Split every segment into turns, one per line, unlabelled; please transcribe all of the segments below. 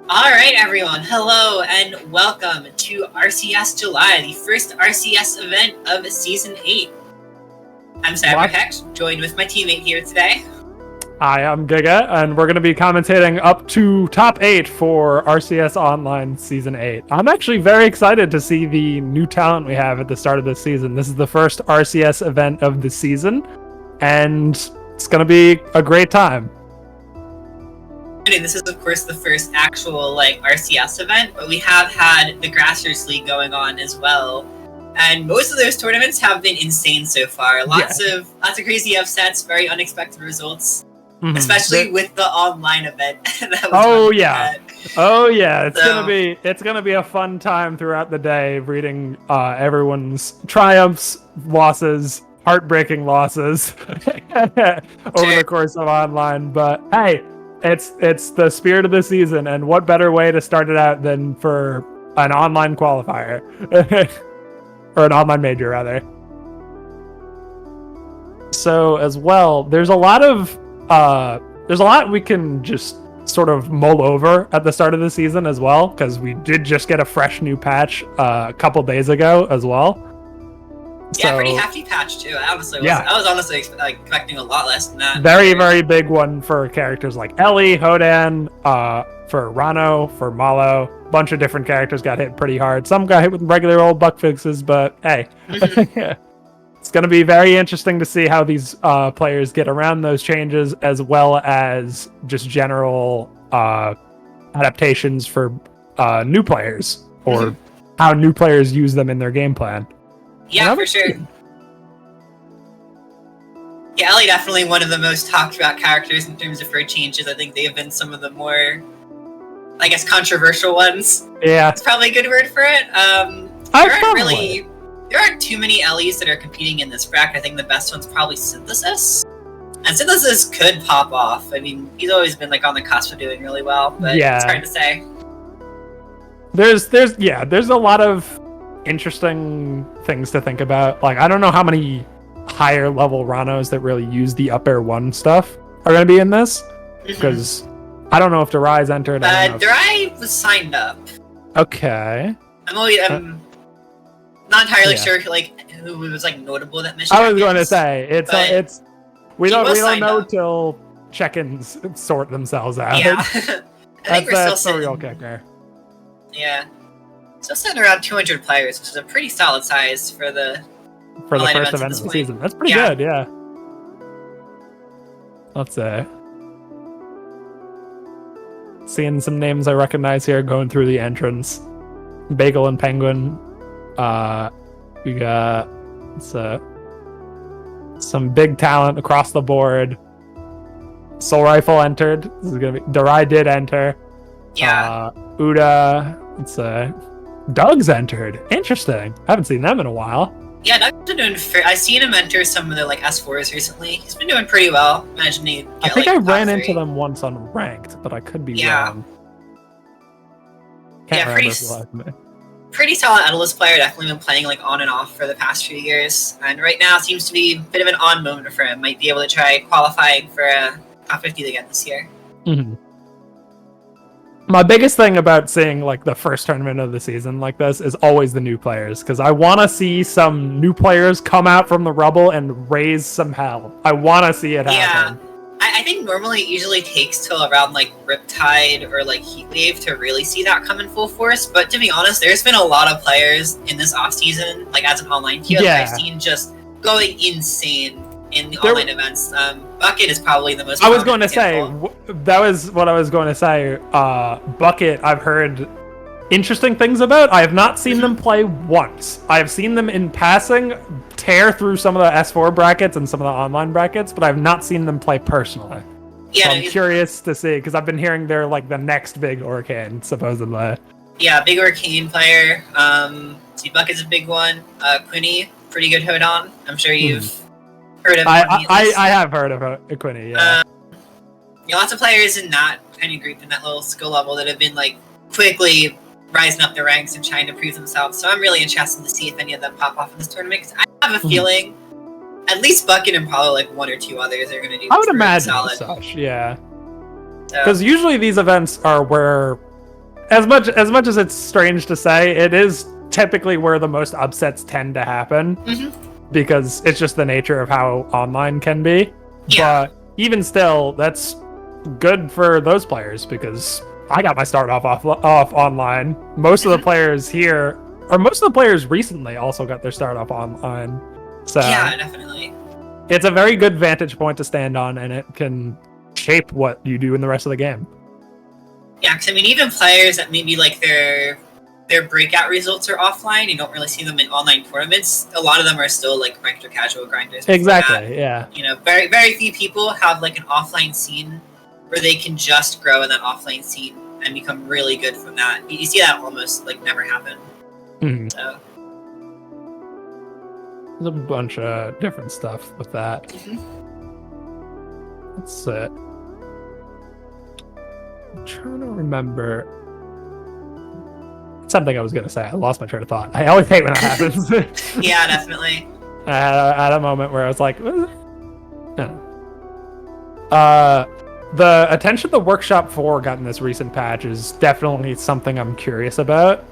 All right, everyone. Hello and welcome to RCS July, the first RCS event of Season 8. I'm CyberHex, joined with my teammate here today.
Hi, I'm Giga, and we're going to be commentating up to top 8 for RCS Online Season 8. I'm actually very excited to see the new talent we have at the start of this season. This is the first RCS event of the season, and it's going to be a great time.
And this is, of course, the first actual RCS event, but we have had the Grassroots League going on as well. And most of those tournaments have been insane so far. Lots of crazy upsets, very unexpected results. Mm-hmm. Especially with the online event.
It's gonna be a fun time throughout the day reading everyone's triumphs, losses, heartbreaking losses over the course of online. But hey, it's the spirit of the season, and what better way to start it out than for an online qualifier or an online major rather. So as well, there's a lot we can just sort of mull over at the start of the season as well, because we did just get a fresh new patch a couple days ago as well.
Yeah, pretty hefty patch too. I was honestly expecting a lot less than that.
Very big one for characters like Ellie, Hodan, for Rano, for Malo. A bunch of different characters got hit pretty hard. Some got hit with regular old bug fixes, but hey. It's going to be very interesting to see how these players get around those changes, as well as just general adaptations for new players, or how new players use them in their game plan.
Yeah, for sure. Yeah, Ellie definitely one of the most talked about characters in terms of her changes. I think they have been some of the more, I guess, controversial ones.
Yeah.
It's probably a good word for it. There aren't too many Ellies that are competing in this bracket. I think the best one's probably Synthesis. And Synthesis could pop off. I mean, he's always been on the cusp of doing really well, but it's hard to say.
There's a lot of interesting things to think about. I don't know how many higher level Ranos that really use the up air 1 stuff are going to be in this, because I don't know if Darai's entered.
Darai was signed up.
Okay.
I'm not entirely sure who was notable that mission.
I was going to say we don't know till check-ins sort themselves out.
Yeah. I think we're still
the real kicker.
Yeah. Still sitting around 200 players, which is a pretty solid size for the
first event of the season. That's pretty good, yeah. Let's seeing some names I recognize here going through the entrance. Bagel and Penguin. We got some big talent across the board. Soul Rifle entered. This is gonna be Darai did enter.
Yeah.
Uda. Doug's entered. Interesting. Haven't seen them in a while.
Yeah, Doug's been doing. I've seen him enter some of the S4s recently. He's been doing pretty well.
I think I ran into them once on ranked, but I could be wrong. Can't remember.
Pretty solid Atlas player. Definitely been playing on and off for the past few years, and right now seems to be a bit of an on moment for him. Might be able to try qualifying for top 50 again this year.
Mm-hmm. My biggest thing about seeing the first tournament of the season like this is always the new players, because I want to see some new players come out from the rubble and raise some hell. I want to see it happen.
Yeah. I think normally it usually takes till around Riptide or Heatwave to really see that come in full force, but to be honest, there's been a lot of players in this off season, as an online team, that I've seen just going insane in the online events. Bucket is probably the most.
I was going to say that was what I was going to say. Bucket, I've heard interesting things about. I have not seen them play once. I have seen them in passing tear through some of the S4 brackets and some of the online brackets, but I've not seen them play personally. Yeah, so I'm curious to see, because I've been hearing they're the next big Arcane, supposedly.
Yeah, big Arcane player. Bucket's a big one. Quinny, pretty good Hodan. I'm sure you've heard of him.
I have heard of Quinny, yeah.
Lots of players in that kind of group, in that little skill level, that have been quickly rising up the ranks and trying to prove themselves. So I'm really interested to see if any of them pop off in this tournament, because I have a feeling at least Bucket and probably one or two others are going to do.
I would imagine such, yeah. Because usually these events are where as much as it's strange to say, it is typically where the most upsets tend to happen because it's just the nature of how online can be.
Yeah.
But even still, that's good for those players because I got my start off online. Most of the players here, or most of the players recently, also got their start off online. So
yeah, definitely.
It's a very good vantage point to stand on, and it can shape what you do in the rest of the game.
Yeah, because I mean, even players that maybe like their breakout results are offline, you don't really see them in online tournaments. A lot of them are still like ranked or casual grinders.
Exactly. Yeah.
You know, very very few people have like an offline scene where they can just grow in that offline scene and become really good from that. You see that almost like never happen. So.
There's a bunch of different stuff with that. That's it. I'm trying to remember something I was going to say. I lost my train of thought. I always hate when that happens.
Yeah, definitely.
I had a moment where I was like, no. The attention the Workshop 4 got in this recent patch is definitely something I'm curious about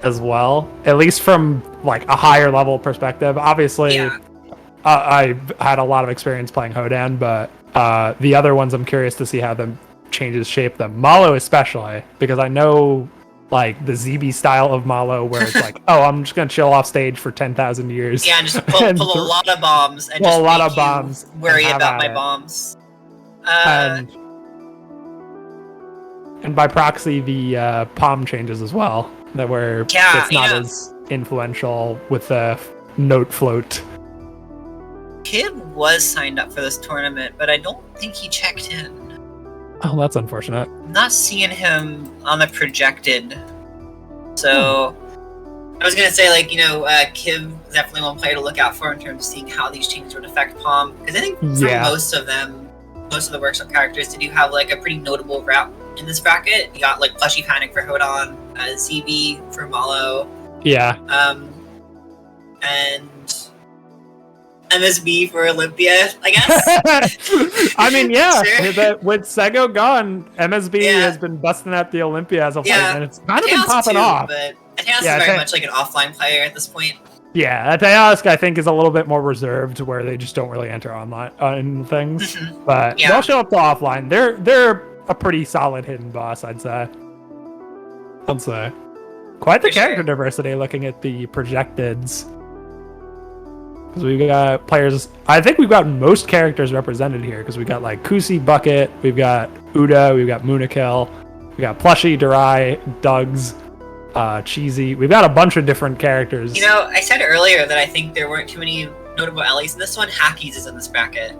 as well, at least from like a higher level perspective. Obviously, I had a lot of experience playing Hodan, but the other ones I'm curious to see how the changes shape them. Malo especially, because I know like the ZB style of Malo where it's like, oh, I'm just gonna chill off stage for 10,000 years.
Yeah, and just pull a lot of bombs and just
a lot of bombs.
Worry about my bombs.
And by proxy, the palm changes as well. That where it's not as influential with the note float.
Kid was signed up for this tournament, but I don't think he checked in.
Oh, that's unfortunate.
I'm not seeing him on the projected. So I was gonna say, like, you know, Kiv is definitely one player to look out for in terms of seeing how these changes would affect Palm. Because I think for most of them, most of the workshop characters, they do have like a pretty notable route in this bracket. You got like Plushy Panic for Hodan, ZB for Malo.
Yeah.
And MSB for Olympia, I guess.
I mean, yeah.
Sure.
With Sego gone, MSB has been busting at the Olympia as of late, and it's kind of been popping off.
But Ateos is very much like an offline player at this point. Yeah,
Ateos, I think, is a little bit more reserved, where they just don't really enter online in things. But they'll show up to offline. They're a pretty solid hidden boss, I'd say. Quite the character diversity looking at the projecteds. Because we've got players, I think we've got most characters represented here, because we've got like Kusi, Bucket, we've got Uda, we've got Munakill, we've got Plushy, Durai, Dugs, Cheesy. We've got a bunch of different characters.
You know, I said earlier that I think there weren't too many notable Ellies in this one. Hackies is in this bracket.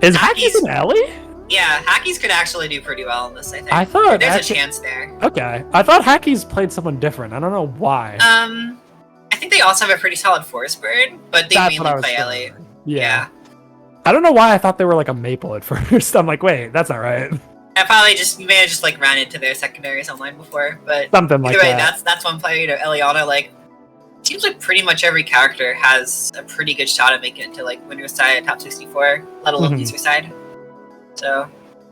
Is Hackies an Ellie?
Yeah, Hackies could actually do pretty well in this, I think.
I thought
there's a chance there.
Okay. I thought Hackies played someone different. I don't know why.
I think they also have a pretty solid Forest Bird, but they mainly play Ellie.
Yeah. I don't know why I thought they were like a Maple at first. I'm like, wait, that's not right.
I probably you may have just like ran into their secondaries online before, but
something like that.
That's one player, you know, Eliana, like, seems like pretty much every character has a pretty good shot at making it to like winner's side, top 64, let alone loser side. So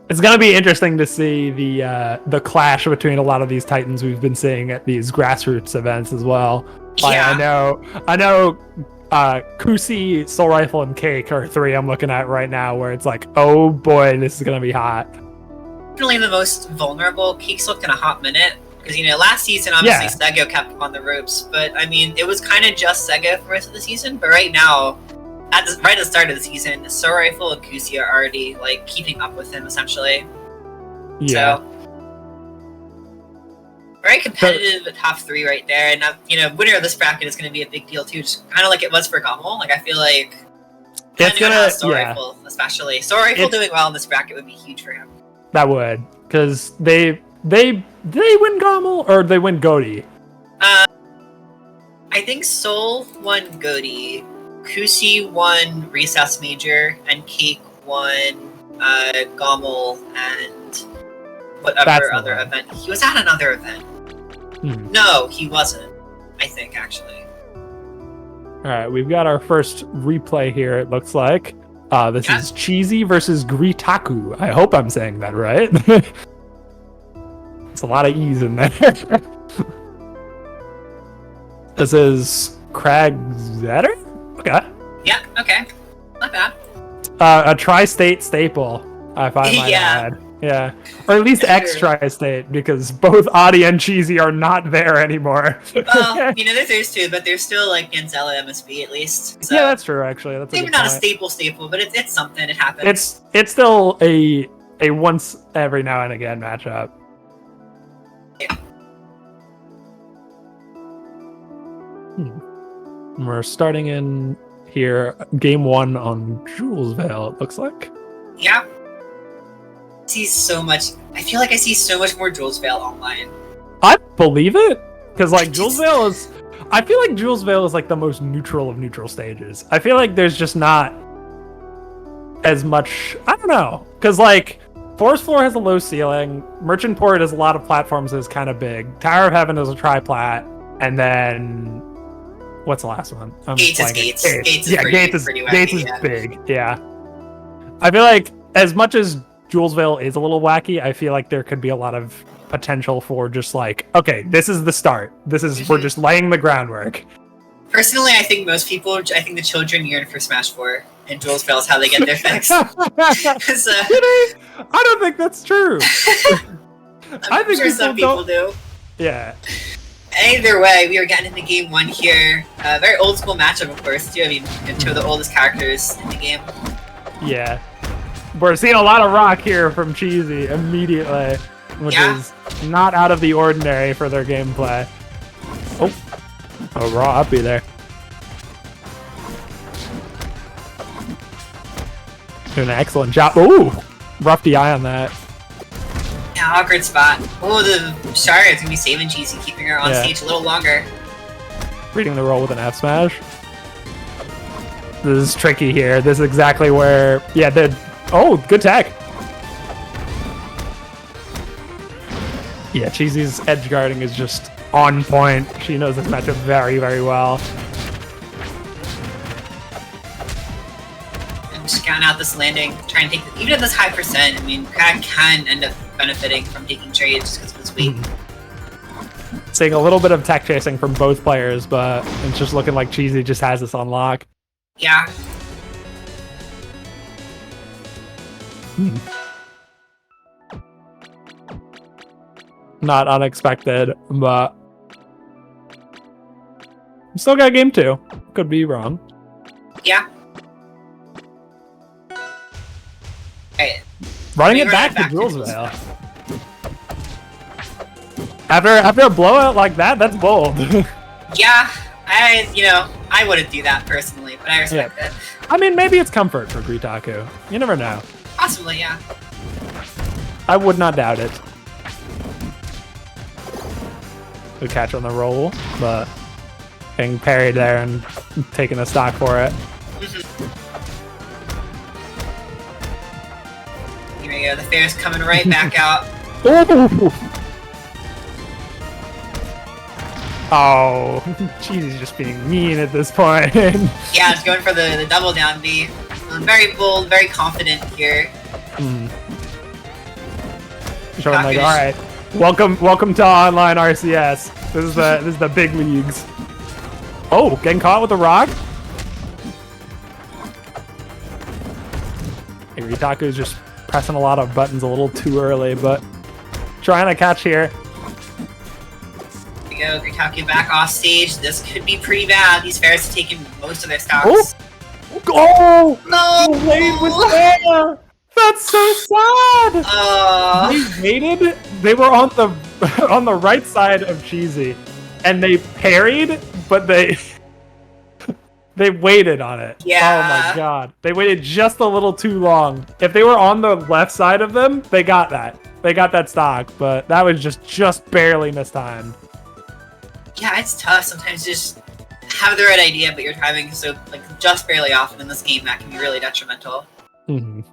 it's gonna be interesting to see the clash between a lot of these Titans we've been seeing at these grassroots events as well. I know Kusi, Soul Rifle, and Cake are three I'm looking at right now where it's like, oh boy, this is gonna be hot.
Definitely the most vulnerable. Cake's looked in a hot minute. Because, you know, last season, obviously, Sego kept him on the ropes. But, I mean, it was kind of just Sego for the rest of the season. But right now, right at the start of the season, Soul Rifle and Kusi are already, like, keeping up with him, essentially.
Yeah.
So, very competitive top three right there. And, you know, winner of this bracket is going to be a big deal, too. Just kind of like it was for Gommel. Like, I feel like...
It's gonna...
Soul Rifle, especially. Soul Rifle doing well in this bracket would be huge for him.
That would. Because they win Gommel, or they win Goaty?
I think Soul won Goaty, Kusi won Recess Major, and Cake won Gommel and whatever other event. He was at another event. No, he wasn't. I think, actually.
Alright, we've got our first replay here, it looks like. This is Cheesy versus Greetaku. I hope I'm saying that right. It's a lot of E's in there. This is Craig Zetter? Okay.
Yeah, okay. Not bad.
A tri-state staple, if I might add. Yeah. Or at least ex-tri-state, because both Audie and Cheesy are not there anymore.
Well, there's those two, but there's still like Ganzella MSB at least. So.
Yeah, that's true, actually. That's
maybe not a staple, but it's something. It happens.
It's still a once every now and again matchup.
Yeah.
We're starting in here, game 1 on Julesvale, it looks like.
Yeah. I see so much. I feel like I see so much more Julesvale online.
I believe it, because like Julesvale is. I feel like Julesvale is like the most neutral of neutral stages. I feel like there's just not as much. I don't know, because like Forest Floor has a low ceiling. Merchant Port has a lot of platforms. Is kind of big. Tower of Heaven is a tri-plat, and then. What's the last one?
Gates is Gates. Gates is
Gates is
wacky,
big. Yeah. I feel like as much as Julesvale is a little wacky, I feel like there could be a lot of potential for just like, okay, this is the start. This is we're just laying the groundwork.
Personally, I think the children yearn for Smash 4, and Julesvale is how they get their fix. So,
I don't think that's true.
I think sure some people do.
Yeah.
Either way, we are getting into game 1 here. Very old school matchup, of course, too. I mean, two of the oldest characters in the game.
Yeah. We're seeing a lot of rock here from Cheesy immediately, which is not out of the ordinary for their gameplay. Oh, raw uppy there. Doing an excellent job. Ooh! Rough DI on that.
Yeah, awkward spot. Oh, the Shard is going to be saving Cheesy, keeping her on stage a little longer.
Reading the roll with an F smash. This is tricky here. This is exactly where... Yeah, oh, good tech. Yeah, Cheesy's edge guarding is just on point. She knows this matchup very, very well.
And just counting out this landing, trying to take... Even at this high percent, I mean, Craig can end up benefiting from taking trades just because of his weight.
Seeing a little bit of tech chasing from both players, but it's just looking like Cheesy just has this on lock.
Yeah.
Not unexpected, but still got game 2. Could be wrong.
Yeah. Right.
Running it back to Julesvale. After a blowout like that, that's bold.
Yeah, I wouldn't do that personally, but I respect it.
I mean, maybe it's comfort for Greetaku. You never know.
Possibly, yeah.
I would not doubt it. Good catch on the roll, but getting parried there and taking a stock for it.
Here we go, the fair's coming right back out.
Oh, Cheesy's just being mean at this point.
Yeah, it's going for the double down B. Very bold, very confident here.
Showing like, all right, welcome to online RCS. This is the big leagues. Oh, getting caught with the rock. Hey, Greetaku's just pressing a lot of buttons a little too early, but trying to catch here.
Go, Greetaku back off stage. This could be pretty bad. These fairs have taken most of their stocks.
Oh!
No!
The lane was there! That's so sad! They waited. They were on the right side of Cheesy, and they parried, but they waited on it.
Yeah.
Oh my god. They waited just a little too long. If they were on the left side of them, they got that. They got that stock, but that was just barely mistimed.
Yeah, it's tough. Sometimes just have the right idea, but you're driving so just barely off, and in this game that can be really detrimental. So.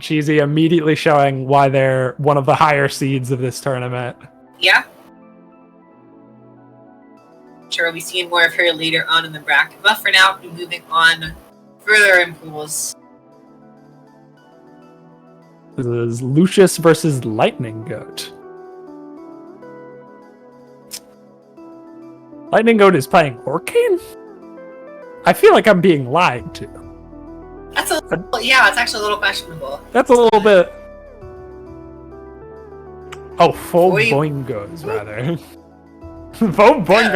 Cheesy immediately showing why they're one of the higher seeds of this tournament.
Yeah. Sure, we'll be seeing more of her later on in the bracket, but for now, we'll be moving on further in pools.
This is Lucius versus Lightning Goat. Lightning Goat is playing Orcane? I feel like I'm being lied to.
That's it's actually a little questionable.
That's a little bit... Oh, full boingos, rather. Full boingos